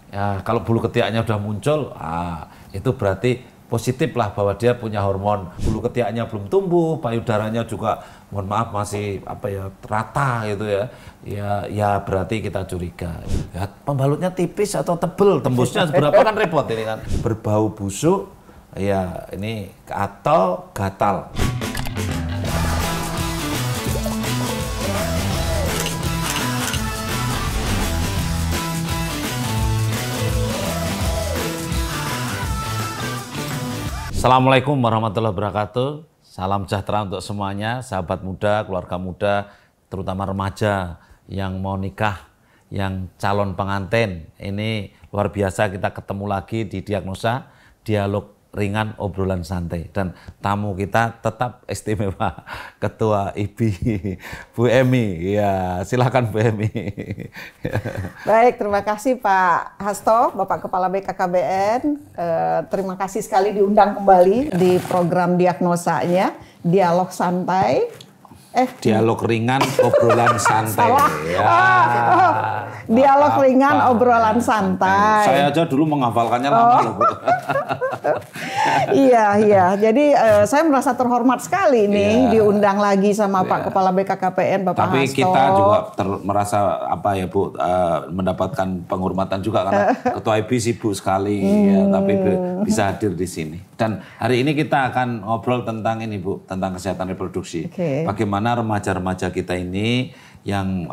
Ya, kalau bulu ketiaknya udah muncul, itu berarti positif lah bahwa dia punya hormon. Bulu ketiaknya belum tumbuh, payudaranya juga mohon maaf masih apa ya rata gitu ya. Ya berarti kita curiga. Ya, pembalutnya tipis atau tebel, tembusnya seberapa kan repot ini kan. Berbau busuk, ya ini atau gatal. Assalamualaikum warahmatullahi wabarakatuh. Salam sejahtera untuk semuanya, sahabat muda, keluarga muda, terutama remaja yang mau nikah, yang calon pengantin. Ini luar biasa kita ketemu lagi di Diagnosa, dialog ringan, obrolan santai. Dan tamu kita tetap istimewa, Ketua IBI, Bu Emy. Ya, silakan Bu Emy. Baik, terima kasih Pak Hasto, Bapak Kepala BKKBN. Terima kasih sekali diundang kembali di program Diagnosanya, Dialog Santai. Dialog ringan, obrolan santai. Ya. Dialog ringan, obrolan santai. Saya aja dulu menghafalkannya lama loh, Bu. Iya. Jadi saya merasa terhormat sekali nih diundang lagi sama Pak Kepala BKKBN, Bapak Tapi Hasto. kita juga merasa apa ya Bu, mendapatkan penghormatan juga karena Ketua IBI sibuk sekali, ya, tapi bisa hadir di sini. Dan hari ini kita akan ngobrol tentang ini Bu, tentang kesehatan reproduksi. Bagaimana remaja-remaja kita ini yang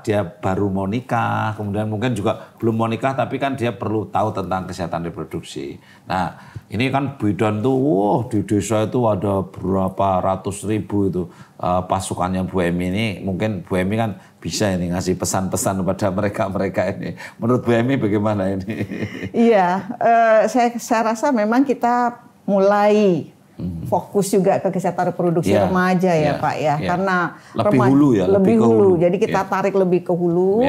dia baru mau nikah, kemudian mungkin juga belum mau nikah tapi kan dia perlu tahu tentang kesehatan reproduksi. Nah, ini kan bidan tuh, di desa itu ada berapa ratus ribu itu pasukannya Bu Emy ini. Mungkin Bu Emy kan bisa ini ngasih pesan-pesan kepada mereka ini. Menurut Bu Emy bagaimana ini? Iya, saya rasa memang kita mulai fokus juga ke kesehatan reproduksi remaja ya Pak ya, karena lebih hulu ya, lebih hulu. Jadi kita tarik lebih ke hulu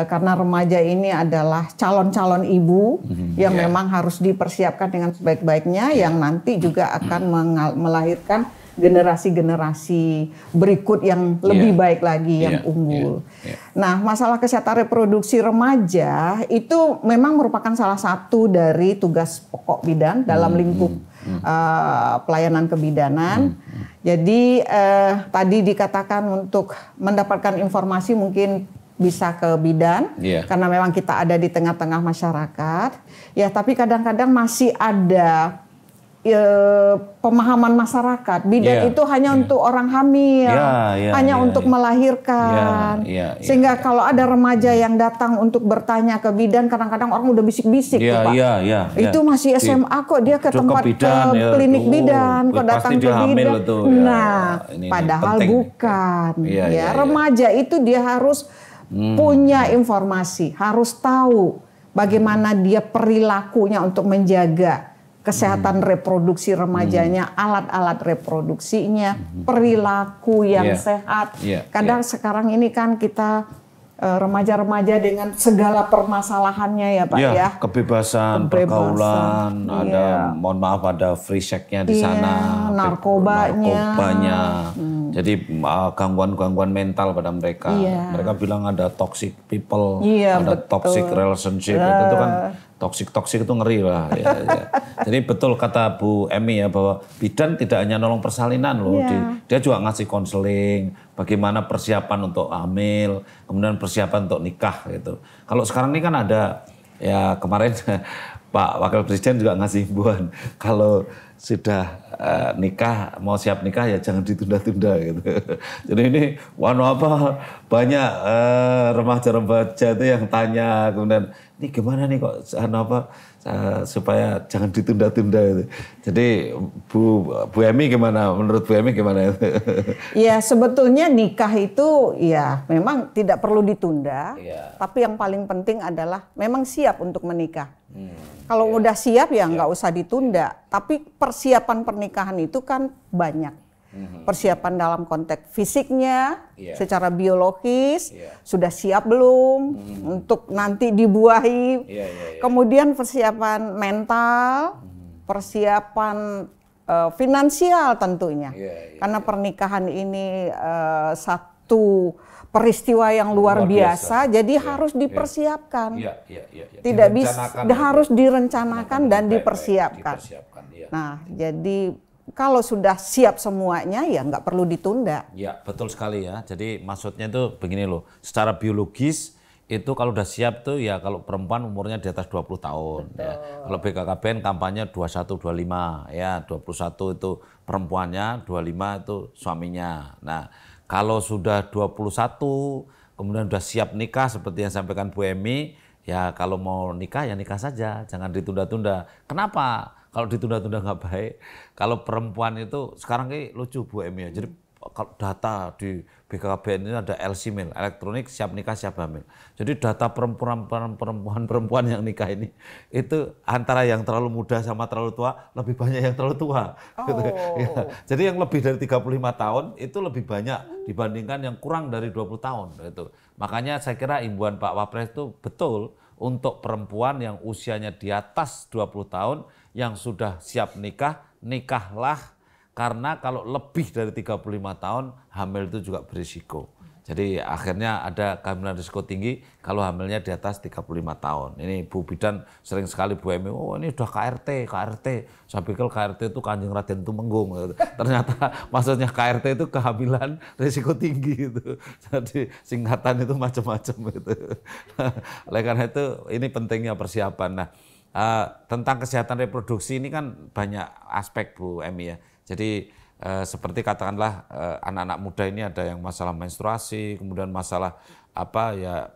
karena remaja ini adalah calon-calon ibu yang memang harus dipersiapkan dengan sebaik-baiknya, yang nanti juga akan melahirkan generasi-generasi berikut yang lebih baik lagi, yang unggul. Nah, masalah kesehatan reproduksi remaja itu memang merupakan salah satu dari tugas pokok bidan dalam lingkup pelayanan kebidanan. Jadi tadi dikatakan untuk mendapatkan informasi mungkin bisa ke bidan karena memang kita ada di tengah-tengah masyarakat. Ya, tapi kadang-kadang masih ada pemahaman masyarakat bidan itu hanya untuk orang hamil, hanya untuk melahirkan. Sehingga kalau ada remaja yang datang untuk bertanya ke bidan, kadang-kadang orang udah bisik-bisik tuh Pak. Itu masih SMA kok, dia ke tempat bidan, klinik bidan, kok datang ke bidan. Nah, padahal penting. Bukan. Remaja itu dia harus punya informasi, harus tahu bagaimana dia perilakunya untuk menjaga kesehatan reproduksi remajanya, alat-alat reproduksinya, perilaku yang sehat. Kadang sekarang ini kan kita remaja-remaja dengan segala permasalahannya ya Pak ya. Kebebasan, pergaulan, ada mohon maaf ada free sex-nya di sana, narkobanya. Jadi gangguan-gangguan mental pada mereka. Mereka bilang ada toxic people, ada toxic relationship. Itu kan toksik itu ngeri lah. Jadi betul kata Bu Emy ya, bahwa bidan tidak hanya nolong persalinan loh, dia juga ngasih konseling bagaimana persiapan untuk hamil, kemudian persiapan untuk nikah gitu. Kalau sekarang ini kan ada, ya kemarin Pak Wakil Presiden juga ngasih himbauan kalau sudah nikah, mau siap nikah ya jangan ditunda-tunda gitu. Jadi ini banyak remaja-remaja itu yang tanya, kemudian ini gimana nih kok supaya jangan ditunda-tunda itu. Jadi Bu Emy gimana? Menurut Bu Emy gimana itu? Ya sebetulnya nikah itu ya memang tidak perlu ditunda, tapi yang paling penting adalah memang siap untuk menikah. Kalau udah siap ya nggak usah ditunda. Tapi persiapan pernikahan itu kan banyak. Persiapan dalam konteks fisiknya, secara biologis, sudah siap belum untuk nanti dibuahi. Kemudian persiapan mental, persiapan finansial tentunya. Karena pernikahan ini satu peristiwa yang luar biasa, jadi harus dipersiapkan. Tidak bisa, harus direncanakan dan dipersiapkan. Nah, jadi kalau sudah siap semuanya ya nggak perlu ditunda. Ya, betul sekali ya. Jadi maksudnya itu begini loh, secara biologis itu kalau udah siap tuh ya kalau perempuan umurnya di atas 20 tahun. Ya. Kalau BKKBN kampanye 21-25 ya, 21 itu perempuannya, 25 itu suaminya. Nah, kalau sudah 21 kemudian sudah siap nikah seperti yang sampaikan Bu Emy, ya kalau mau nikah ya nikah saja, jangan ditunda-tunda. Kenapa? Kalau ditunda-tunda nggak baik. Kalau perempuan itu sekarang kayak lucu Bu Emy ya. Jadi kalau data di BKKBN ini ada LC-Mil, elektronik siap nikah siap hamil. Jadi data perempuan yang nikah ini itu antara yang terlalu muda sama terlalu tua lebih banyak yang terlalu tua. Gitu. Ya. Jadi yang lebih dari 35 tahun itu lebih banyak dibandingkan yang kurang dari 20 tahun. Gitu. Makanya saya kira imbauan Pak Wapres itu betul untuk perempuan yang usianya di atas 20 tahun yang sudah siap nikah, nikahlah. Karena kalau lebih dari 35 tahun, hamil itu juga berisiko. Jadi akhirnya ada kehamilan risiko tinggi kalau hamilnya di atas 35 tahun. Ini Bu Bidan sering sekali Bu Emy, oh ini udah KRT. Saya pikir KRT itu Kanjeng Raden Tumenggung. Ternyata maksudnya KRT itu kehamilan risiko tinggi itu. Jadi singkatan itu macam-macam itu. Oleh karena itu ini pentingnya persiapan. Nah, tentang kesehatan reproduksi ini kan banyak aspek Bu Emy ya. Jadi seperti katakanlah anak-anak muda ini ada yang masalah menstruasi, kemudian masalah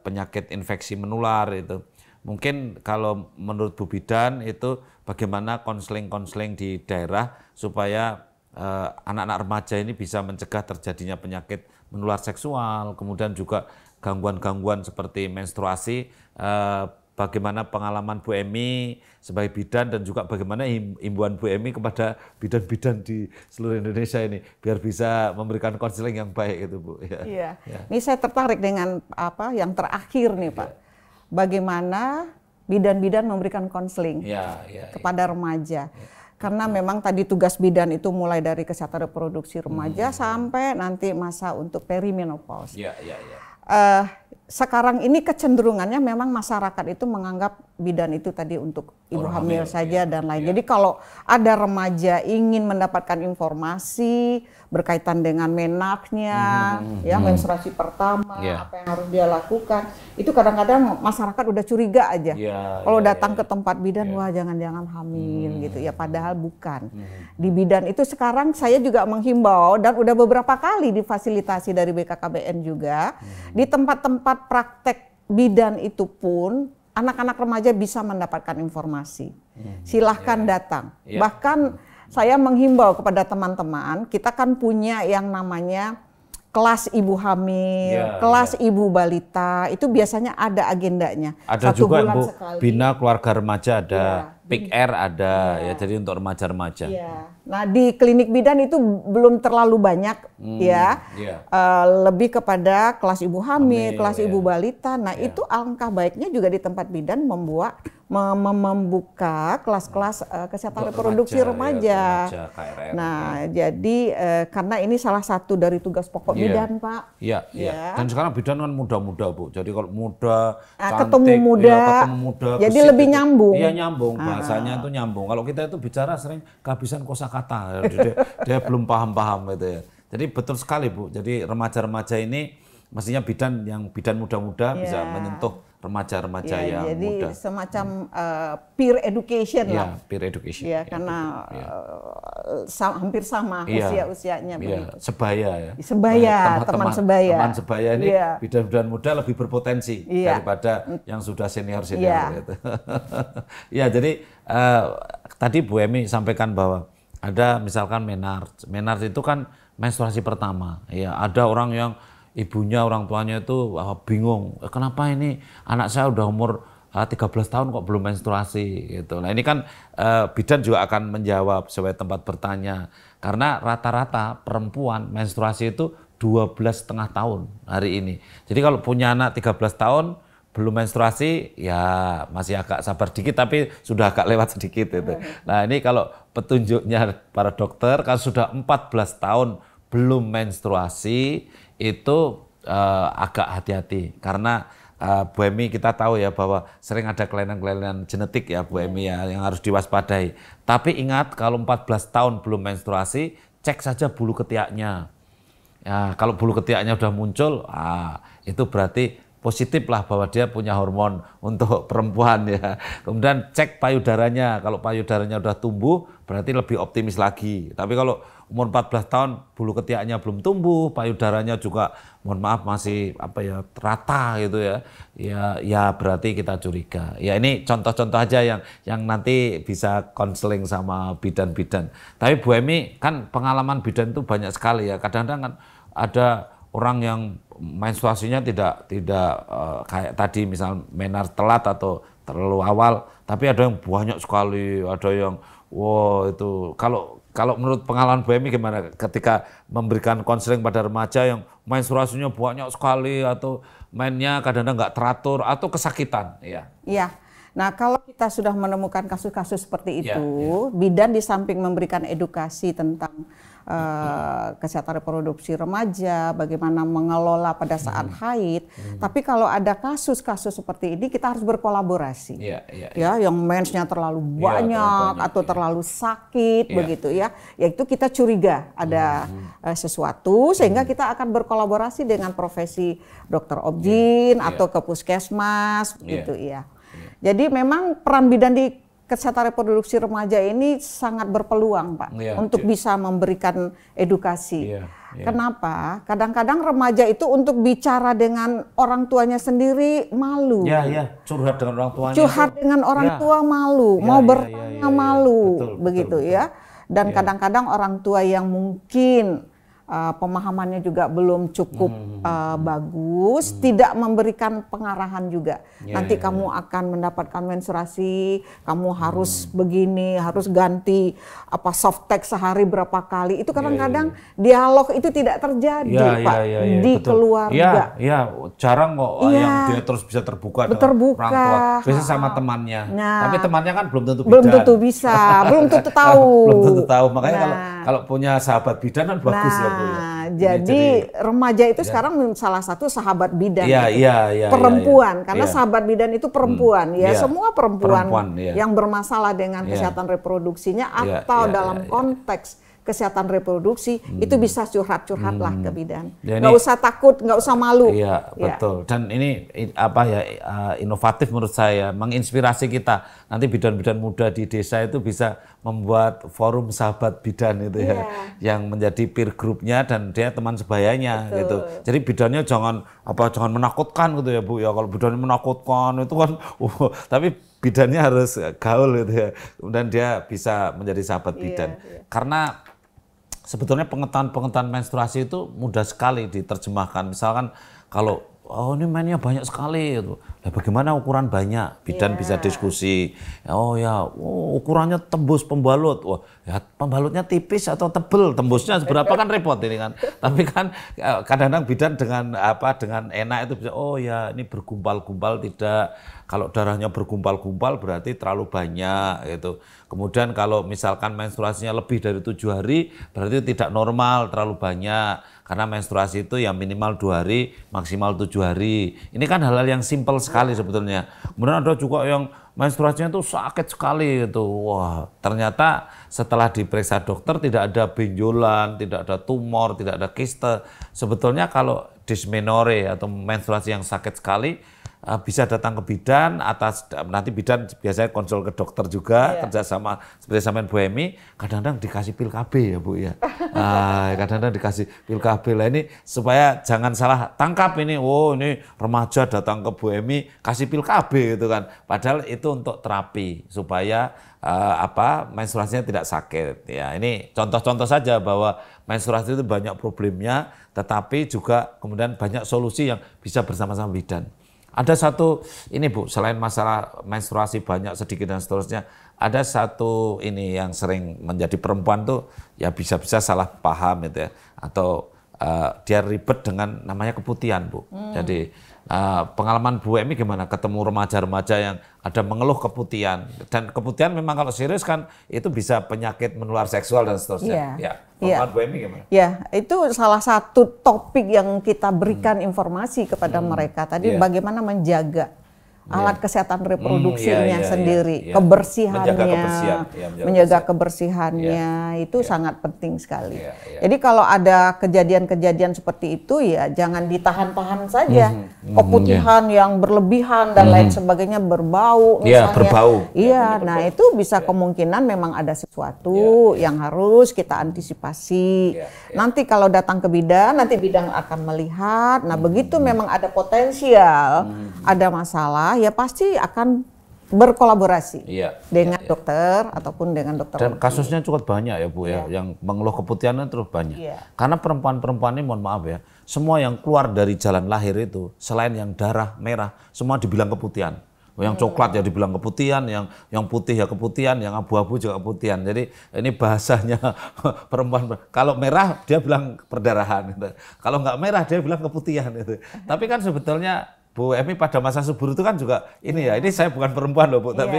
penyakit infeksi menular itu. Mungkin kalau menurut Bu Bidan itu bagaimana konseling-konseling di daerah supaya anak-anak remaja ini bisa mencegah terjadinya penyakit menular seksual, kemudian juga gangguan-gangguan seperti menstruasi. Bagaimana pengalaman Bu Emy sebagai bidan dan juga bagaimana himbauan Bu Emy kepada bidan-bidan di seluruh Indonesia ini biar bisa memberikan konseling yang baik itu Bu. Iya. Ini saya tertarik dengan yang terakhir nih Pak. Bagaimana bidan-bidan memberikan konseling kepada remaja. Karena memang tadi tugas bidan itu mulai dari kesehatan reproduksi remaja sampai nanti masa untuk perimenopause. Sekarang ini kecenderungannya memang masyarakat itu menganggap bidan itu tadi untuk ibu hamil saja dan lain. Jadi kalau ada remaja ingin mendapatkan informasi berkaitan dengan menarknya, menstruasi pertama, apa yang harus dia lakukan, itu kadang-kadang masyarakat udah curiga aja. Kalau datang ke tempat bidan, wah jangan-jangan hamil gitu ya, padahal bukan. Di bidan itu sekarang saya juga menghimbau dan udah beberapa kali difasilitasi dari BKKBN juga, di tempat-tempat praktek bidan itu pun anak-anak remaja bisa mendapatkan informasi. Silahkan datang. Bahkan saya menghimbau kepada teman-teman, kita kan punya yang namanya kelas ibu hamil, kelas ibu balita, itu biasanya ada agendanya. Ada 1 juga bulan Bu, sekali. Bina keluarga remaja ada, PIK-R ada, ya jadi untuk remaja-remaja. Nah di klinik bidan itu belum terlalu banyak lebih kepada kelas ibu hamil, kelas ibu balita. Nah itu alangkah baiknya juga di tempat bidan membuka kelas-kelas kesehatan reproduksi remaja. Nah jadi karena ini salah satu dari tugas pokok bidan Pak. Dan sekarang bidan kan muda-muda Bu, jadi kalau muda, cantik, ketemu muda, jadi lebih nyambung. Iya nyambung, bahasanya itu nyambung. Kalau kita itu bicara sering kehabisan kosakata, dia belum paham-paham gitu ya. Jadi betul sekali Bu, jadi remaja-remaja ini mestinya bidan muda-muda bisa menyentuh remaja-remaja yang jadi muda. Jadi semacam peer education lah. Peer education. Karena hampir sama usia-usianya begitu. Sebaya ya. Teman sebaya. Teman sebaya ini bidan-bidan muda lebih berpotensi daripada yang sudah senior-senior gitu. Jadi tadi Bu Emy sampaikan bahwa ada misalkan menarche itu kan menstruasi pertama. Ada orang yang ibunya, orang tuanya itu bingung, kenapa ini anak saya udah umur 13 tahun kok belum menstruasi gitu. Nah ini kan bidan juga akan menjawab sesuai tempat bertanya. Karena rata-rata perempuan menstruasi itu 12,5 tahun hari ini. Jadi kalau punya anak 13 tahun belum menstruasi ya masih agak sabar dikit tapi sudah agak lewat sedikit itu. Nah ini kalau petunjuknya para dokter kalau sudah 14 tahun belum menstruasi itu agak hati-hati karena Bu Emi kita tahu ya bahwa sering ada kelainan-kelainan genetik ya Bu Emi ya yang harus diwaspadai. Tapi ingat kalau 14 tahun belum menstruasi, cek saja bulu ketiaknya. Ya, kalau bulu ketiaknya udah muncul, itu berarti positif lah bahwa dia punya hormon untuk perempuan ya. Kemudian cek payudaranya, kalau payudaranya udah tumbuh berarti lebih optimis lagi. Tapi kalau umur 14 tahun bulu ketiaknya belum tumbuh, payudaranya juga mohon maaf masih rata gitu ya. Ya berarti kita curiga. Ya ini contoh-contoh aja yang nanti bisa konseling sama bidan-bidan. Tapi Bu Emi kan pengalaman bidan itu banyak sekali ya. Kadang-kadang kan ada orang yang menstruasinya tidak kayak tadi misal menar telat atau terlalu awal, tapi ada yang banyak sekali, ada yang itu kalau menurut pengalaman Bu Emi gimana ketika memberikan konseling pada remaja yang menstruasinya banyak sekali atau mainnya kadang-kadang nggak teratur atau kesakitan ya. Iya. Nah, kalau kita sudah menemukan kasus-kasus seperti itu, bidan di samping memberikan edukasi tentang kesehatan reproduksi remaja, bagaimana mengelola pada saat haid, tapi kalau ada kasus-kasus seperti ini kita harus berkolaborasi. Ya, yang mensnya terlalu banyak atau terlalu sakit begitu ya. Yaitu kita curiga ada sesuatu sehingga kita akan berkolaborasi dengan profesi dokter obgyn atau ke puskesmas gitu ya. Jadi memang peran bidan di kesehatan reproduksi remaja ini sangat berpeluang, Pak, untuk bisa memberikan edukasi. Kenapa? Kadang-kadang remaja itu untuk bicara dengan orang tuanya sendiri malu. Curhat dengan orang tuanya. Curhat dengan orang tua malu, mau bertanya malu, begitu ya. Dan kadang-kadang orang tua yang mungkin pemahamannya juga belum cukup bagus, tidak memberikan pengarahan juga. Nanti kamu akan mendapatkan menstruasi, kamu harus begini, harus ganti softtek sehari berapa kali. Itu kadang-kadang dialog itu tidak terjadi, Pak, di keluarga. Jarang kok yang dia terus bisa terbuka dengan orang tua. Biasanya sama temannya. Tapi temannya kan belum tentu bidan. Belum tentu bisa, belum tentu tahu. Belum tentu tahu. Makanya kalau punya sahabat bidan kan bagus ya. Jadi remaja itu sekarang salah satu sahabat bidan perempuan, karena sahabat bidan itu perempuan semua perempuan yang bermasalah dengan kesehatan reproduksinya atau dalam konteks kesehatan reproduksi itu bisa curhat-curhatlah ke bidan. Nggak usah takut, nggak usah malu. Betul. Dan ini inovatif menurut saya, menginspirasi kita. Nanti bidan-bidan muda di desa itu bisa membuat forum sahabat bidan itu yang menjadi peer groupnya dan dia teman sebayanya gitu. Jadi bidannya jangan menakutkan gitu ya Bu ya. Kalau bidannya menakutkan itu kan tapi bidannya harus gaul gitu ya. Kemudian dia bisa menjadi sahabat bidan. Karena sebetulnya pengetahuan menstruasi itu mudah sekali diterjemahkan. Misalkan kalau ini mainnya banyak sekali gitu. Nah, bagaimana ukuran banyak? Bidan bisa diskusi. Ukurannya tembus pembalut. Pembalutnya tipis atau tebel, tembusnya seberapa kan repot ini kan. Tapi kan kadang-kadang bidan dengan enak itu bisa ini bergumpal-gumpal tidak. Kalau darahnya bergumpal-gumpal berarti terlalu banyak gitu. Kemudian kalau misalkan menstruasinya lebih dari 7 hari berarti tidak normal, terlalu banyak. Karena menstruasi itu ya minimal 2 hari, maksimal 7 hari. Ini kan hal-hal yang simpel sekali sebetulnya. Kemudian ada juga yang menstruasinya itu sakit sekali gitu. Wah, ternyata setelah diperiksa dokter tidak ada benjolan, tidak ada tumor, tidak ada kiste. Sebetulnya kalau dysmenorrhea atau menstruasi yang sakit sekali bisa datang ke bidan nanti bidan biasanya konsul ke dokter juga kerjasama seperti sama Bu Emi, kadang-kadang dikasih pil KB ya Bu ya. Kadang-kadang dikasih pil KB lah ini supaya jangan salah tangkap ini ini remaja datang ke Bu Emi kasih pil KB gitu kan. Padahal itu untuk terapi supaya menstruasinya tidak sakit ya. Ini contoh-contoh saja bahwa menstruasi itu banyak problemnya tetapi juga kemudian banyak solusi yang bisa bersama-sama bidan. Ada satu ini Bu, selain masalah menstruasi banyak sedikit dan seterusnya, ada satu ini yang sering menjadi perempuan tuh ya bisa-bisa salah paham gitu ya, atau dia ribet dengan namanya keputihan Bu. Jadi pengalaman Bu Emi gimana ketemu remaja-remaja yang ada mengeluh keputihan, dan keputihan memang kalau serius kan itu bisa penyakit menular seksual dan seterusnya. Bu Emi gimana? Ya, itu salah satu topik yang kita berikan informasi kepada mereka tadi, bagaimana menjaga alat kesehatan reproduksinya sendiri, kebersihannya, menjaga kebersihannya itu sangat penting sekali. Jadi kalau ada kejadian-kejadian seperti itu ya jangan ditahan-tahan saja, keputihan yang berlebihan dan lain sebagainya, berbau misalnya. Nah itu bisa kemungkinan memang ada sesuatu yang harus kita antisipasi. Nanti kalau datang ke bidan, nanti bidan akan melihat. Nah begitu memang ada potensial, ada masalah, ya pasti akan berkolaborasi dengan dokter ataupun dengan dokter. Dan kasusnya cukup banyak ya Bu ya, yang mengeluh keputihan terus banyak. Karena perempuan-perempuan ini mohon maaf ya, semua yang keluar dari jalan lahir itu selain yang darah merah, semua dibilang keputihan. Yang coklat ya dibilang keputihan, yang putih ya keputihan, yang abu-abu juga keputihan. Jadi ini bahasanya perempuan. Kalau merah dia bilang perdarahan, gitu. Kalau nggak merah dia bilang keputihan. Gitu. Tapi kan sebetulnya Bu Emi pada masa subur itu kan juga ini ya, ini saya bukan perempuan loh Bu, tapi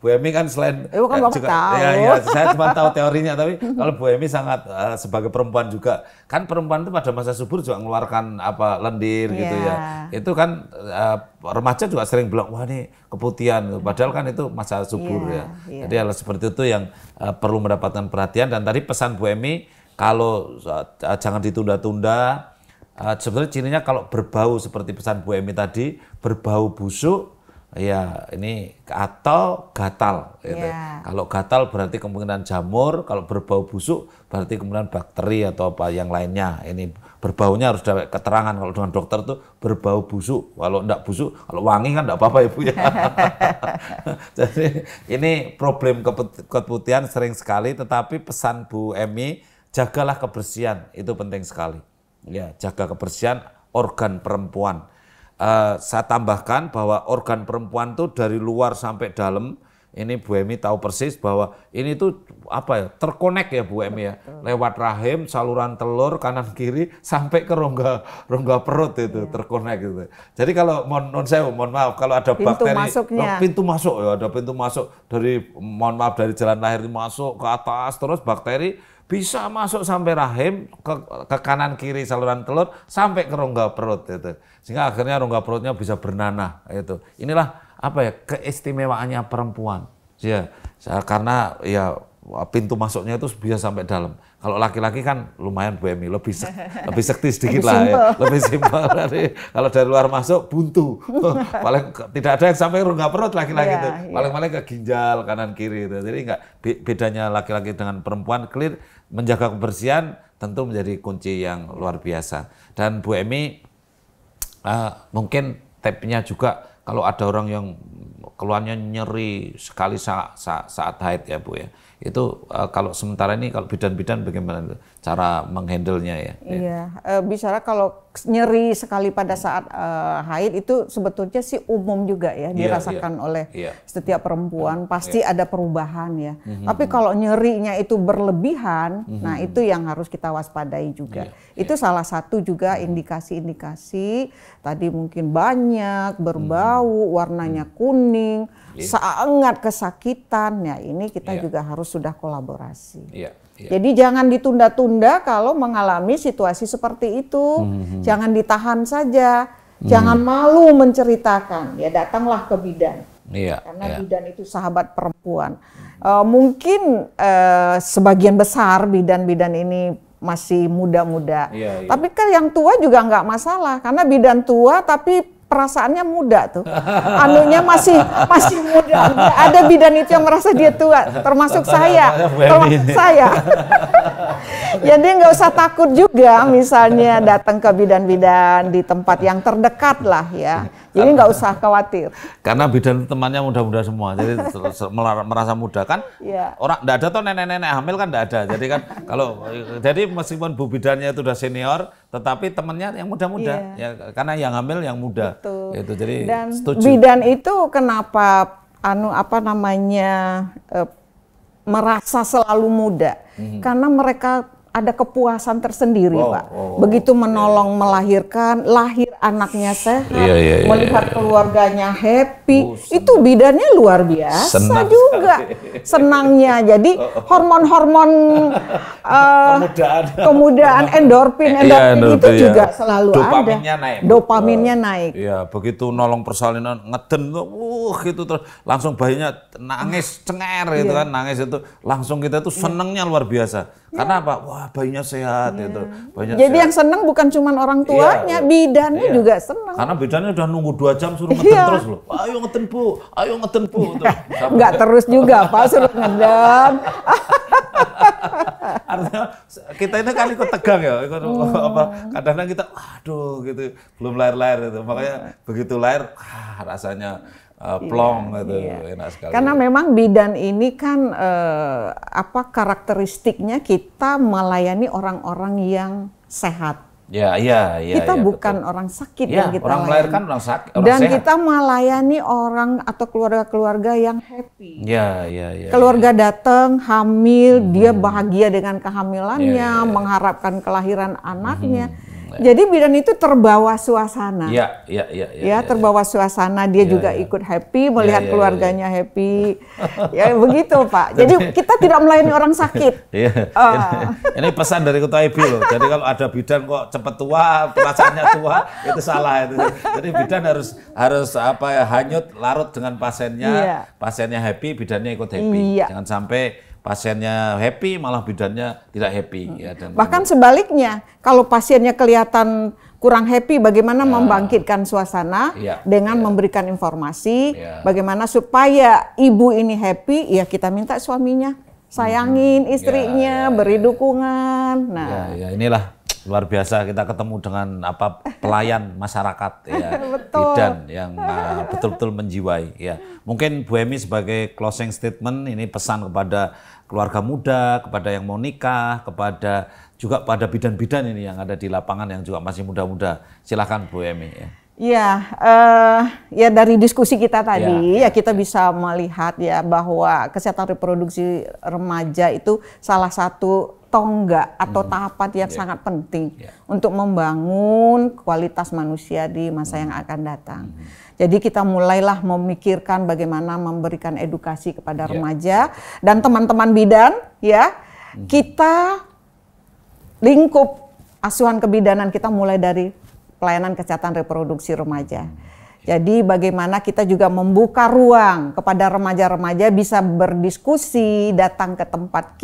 Bu Emi kan selain kan juga saya cuma tahu teorinya, tapi kalau Bu Emi sangat sebagai perempuan juga, kan perempuan itu pada masa subur juga mengeluarkan apa lendir gitu ya, itu kan remaja juga sering bilang wah ini keputihan, padahal kan itu masa subur ya. Jadi hal seperti itu yang perlu mendapatkan perhatian, dan tadi pesan Bu Emi kalau jangan ditunda-tunda. Sebenarnya cirinya kalau berbau seperti pesan Bu Emi tadi, berbau busuk, ya ini atau gatal. Gitu. Kalau gatal berarti kemungkinan jamur, kalau berbau busuk berarti kemungkinan bakteri atau apa yang lainnya. Ini berbaunya harus ada keterangan, kalau dengan dokter tuh berbau busuk, kalau enggak busuk, kalau wangi kan enggak apa-apa ya Bu ya. Jadi ini problem keputihan sering sekali, tetapi pesan Bu Emi, jagalah kebersihan, itu penting sekali. Ya, jaga kebersihan organ perempuan. Saya tambahkan bahwa organ perempuan tuh dari luar sampai dalam, ini Bu Emi tahu persis bahwa ini tuh apa ya, terkonek ya Bu Emi ya, lewat rahim, saluran telur kanan kiri sampai ke rongga perut itu terkonek gitu. Jadi kalau mohon maaf kalau ada bakteri pintu masuk ya, ada pintu masuk dari dari jalan lahir masuk ke atas, terus bakteri bisa masuk sampai rahim, ke kanan kiri saluran telur sampai ke rongga perut itu. Sehingga akhirnya rongga perutnya bisa bernanah itu. Inilah apa ya, keistimewaannya perempuan. Ya, karena ya pintu masuknya itu bisa sampai dalam. Kalau laki-laki kan lumayan Bu Emi, lebih sekti sedikit lah ya. Lebih simpel. Kalau dari luar masuk buntu. Paling tidak ada yang sampai rongga perut laki-laki itu. Paling-paling ke ginjal kanan kiri itu. Jadi enggak, bedanya laki-laki dengan perempuan clear, menjaga kebersihan tentu menjadi kunci yang luar biasa. Dan Bu Emi mungkin tipsnya juga kalau ada orang yang keluarnya nyeri sekali saat haid ya Bu ya. Itu kalau sementara ini kalau bidan-bidan bagaimana cara menghandle-nya ya? Iya, bicara kalau nyeri sekali pada saat haid itu sebetulnya sih umum juga ya, dirasakan oleh setiap perempuan, pasti ada perubahan ya. Tapi kalau nyerinya itu berlebihan, nah itu yang harus kita waspadai juga. Itu salah satu juga indikasi-indikasi, tadi mungkin banyak, berbau, warnanya kuning, sangat kesakitan, ya ini kita juga harus sudah kolaborasi. Jadi jangan ditunda-tunda kalau mengalami situasi seperti itu. Jangan ditahan saja, jangan malu menceritakan. Ya datanglah ke bidan. Karena bidan itu sahabat perempuan. Mungkin sebagian besar bidan-bidan ini masih muda-muda. Tapi kan yang tua juga nggak masalah. Karena bidan tua tapi perasaannya muda tuh, anunya masih muda. Ada bidan itu yang merasa dia tua, termasuk saya. Jadi nggak usah takut juga, misalnya datang ke bidan-bidan di tempat yang terdekat lah ya. Jadi nggak usah khawatir. Karena bidan temannya muda-muda semua, jadi merasa muda kan. Orang nggak ada tuh nenek-nenek hamil kan nggak ada. Jadi kan jadi meskipun bu bidannya itu udah senior, tetapi temannya yang muda-muda, ya karena yang hamil yang muda. Itu jadi dan setuju. Bidan itu kenapa merasa selalu muda? Karena mereka ada kepuasan tersendiri, Pak. Begitu menolong melahirkan, lahir anaknya sehat, melihat keluarganya happy, itu bidannya luar biasa juga senangnya. Jadi hormon-hormon kemudahan, endorfin itu juga selalu dopaminnya ada. Dopaminnya naik. Iya, begitu nolong persalinan ngeden tuh, gitu terus langsung bayinya nangis cenger gitu kan, nangis itu langsung kita tuh senengnya luar biasa. Karena apa? Wah, bayinya sehat itu. Jadi yang seneng bukan cuma orang tuanya, bidannya juga seneng. Karena bidannya udah nunggu 2 jam suruh ngeden terus loh. Ayo ngeden Bu, ayo ngeden Bu. Nggak terus juga Pak suruh ngeden. Artinya kita ini kan ikut tegang ya, kadang-kadang kita, aduh gitu, belum lahir-lahir itu. Makanya begitu lahir, rasanya plong gitu, enak sekali. Karena memang bidan ini kan karakteristiknya kita melayani orang-orang yang sehat. Kita bukan orang sakit yang kita orang melahirkan orang sakit, orang dan sehat. Kita melayani orang atau keluarga-keluarga yang happy. Keluarga datang hamil, dia bahagia dengan kehamilannya, mengharapkan kelahiran anaknya. Jadi bidan itu terbawa suasana. Terbawa suasana, dia juga ikut happy, melihat keluarganya happy. Ya begitu Pak. Jadi kita tidak melayani orang sakit. Ini pesan dari Ketua IB loh. Jadi kalau ada bidan kok cepat tua, perasaannya tua, itu salah itu. Jadi bidan harus hanyut larut dengan pasiennya. Pasiennya happy, bidannya ikut happy. Jangan sampai pasiennya happy, malah bidannya tidak happy. Bahkan sebaliknya, kalau pasiennya kelihatan kurang happy, bagaimana membangkitkan suasana dengan memberikan informasi, bagaimana supaya ibu ini happy, ya kita minta suaminya sayangin istrinya, beri dukungan. Inilah luar biasa kita ketemu dengan pelayan masyarakat bidan yang betul-betul menjiwai. Mungkin Bu Emy sebagai closing statement ini pesan kepada keluarga muda, kepada yang mau nikah, kepada juga pada bidan-bidan ini yang ada di lapangan yang juga masih muda-muda. Silakan Bu Emy. Ya dari diskusi kita tadi kita bisa melihat bahwa kesehatan reproduksi remaja itu salah satu tonggak atau tahapan yang sangat penting untuk membangun kualitas manusia di masa yang akan datang. Jadi kita mulailah memikirkan bagaimana memberikan edukasi kepada remaja dan teman-teman bidan kita lingkup asuhan kebidanan kita mulai dari pelayanan kesehatan reproduksi remaja. Jadi bagaimana kita juga membuka ruang kepada remaja-remaja bisa berdiskusi, datang ke tempat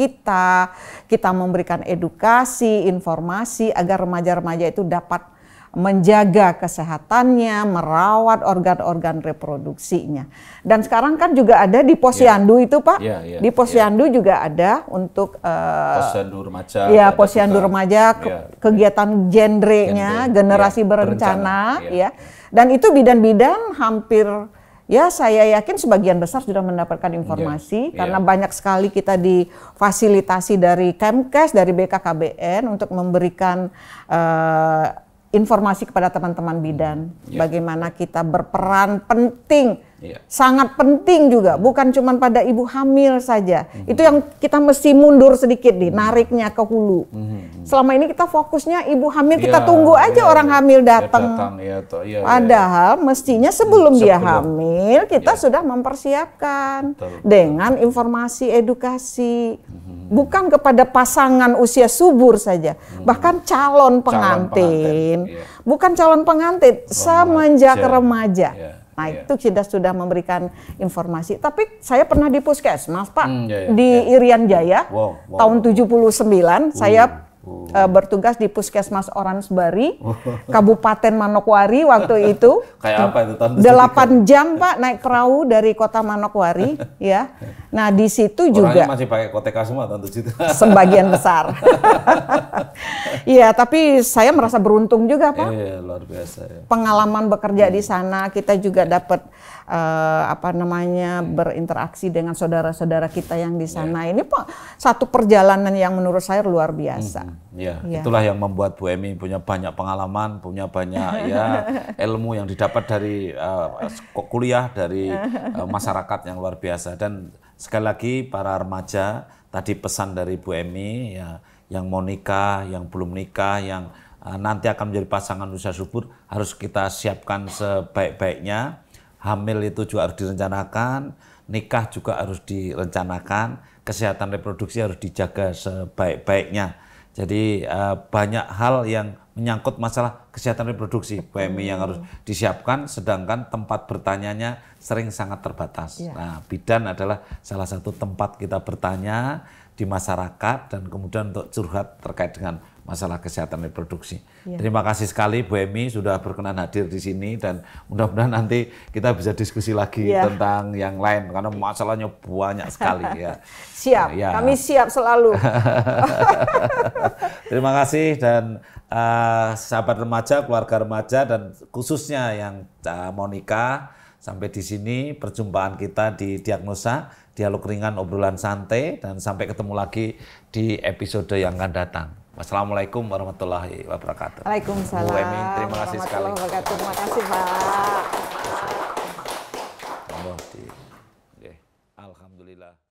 kita memberikan edukasi, informasi agar remaja-remaja itu dapat menjaga kesehatannya, merawat organ-organ reproduksinya. Dan sekarang kan juga ada di Posyandu itu Pak, di Posyandu juga ada untuk Posyandu remaja. Posyandu remaja, kegiatan genrenya, generasi berencana. Dan itu bidan-bidan hampir saya yakin sebagian besar sudah mendapatkan informasi karena banyak sekali kita difasilitasi dari Kemkes, dari BKKBN untuk memberikan informasi kepada teman-teman bidan, bagaimana kita berperan penting, sangat penting juga, bukan cuma pada ibu hamil saja. Itu yang kita mesti mundur sedikit nariknya ke hulu. Selama ini kita fokusnya ibu hamil, kita tunggu aja orang hamil datang. Padahal mestinya sebelum dia hamil, kita sudah mempersiapkan dengan informasi edukasi. Bukan kepada pasangan usia subur saja, bahkan calon pengantin. Bukan calon pengantin, semenjak remaja. Nah itu kita sudah memberikan informasi. Tapi saya pernah di Puskesmas Pak, di Irian Jaya, tahun 79, saya bertugas di Puskesmas Oransbari, Kabupaten Manokwari waktu itu. Kayak apa itu? 8 jam Pak naik perahu dari kota Manokwari, Nah di situ juga. Orangnya masih pakai koteka semua tahun 77. Sebagian besar. Tapi saya merasa beruntung juga Pak. Luar biasa. Pengalaman bekerja di sana, kita juga dapat berinteraksi dengan saudara-saudara kita yang di sana. Ini Pak satu perjalanan yang menurut saya luar biasa. Itulah yang membuat Bu Emy punya banyak pengalaman, punya banyak ilmu yang didapat dari kuliah, dari masyarakat yang luar biasa. Dan sekali lagi para remaja, tadi pesan dari Bu Emy, yang mau nikah, yang belum nikah, yang nanti akan menjadi pasangan usia subur harus kita siapkan sebaik-baiknya. Hamil itu juga harus direncanakan, nikah juga harus direncanakan, kesehatan reproduksi harus dijaga sebaik-baiknya. Jadi banyak hal yang menyangkut masalah kesehatan reproduksi BMI yang harus disiapkan, sedangkan tempat bertanyanya sering sangat terbatas. Nah, bidan adalah salah satu tempat kita bertanya di masyarakat dan kemudian untuk curhat terkait dengan masalah kesehatan reproduksi. Terima kasih sekali Bu Emi sudah berkenan hadir di sini dan mudah-mudahan nanti kita bisa diskusi lagi tentang yang lain karena masalahnya banyak sekali ya. Siap, kami siap selalu. Terima kasih dan sahabat remaja, keluarga remaja dan khususnya yang mau nikah, sampai di sini perjumpaan kita di Diagnosa, dialog ringan obrolan santai dan sampai ketemu lagi di episode yang akan datang. Wassalamualaikum warahmatullahi wabarakatuh. Waalaikumsalam. Bu Emi, terima kasih sekali. Terima kasih Pak. Alhamdulillah.